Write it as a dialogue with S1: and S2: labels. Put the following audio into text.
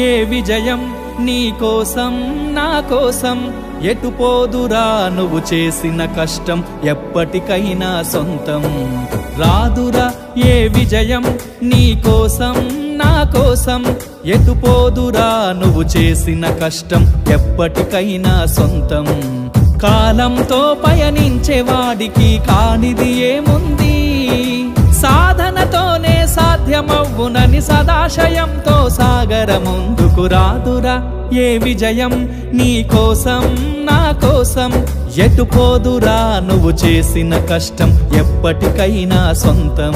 S1: ఏ విజయం నీ కోసం నా కోసం ఎటు పోదురా నువ్వు చేసిన కష్టం ఎప్పటికైనా సొంతం రాదురా ఏ విజయం నీ కోసం నా కోసం ఎటు పోదురా నువ్వు చేసిన కష్టం ఎప్పటికైనా సొంతం కాలంతో పయనించే వాడికి కానిది ఏముంది సాధనతోనే సాధ్యమవ్వునని సదాశయంతో సాగర ముందుకు రాదురా ఏ విజయం నీ కోసం నా కోసం ఎటు పోదురా నువ్వు చేసిన కష్టం ఎప్పటికైనా సొంతం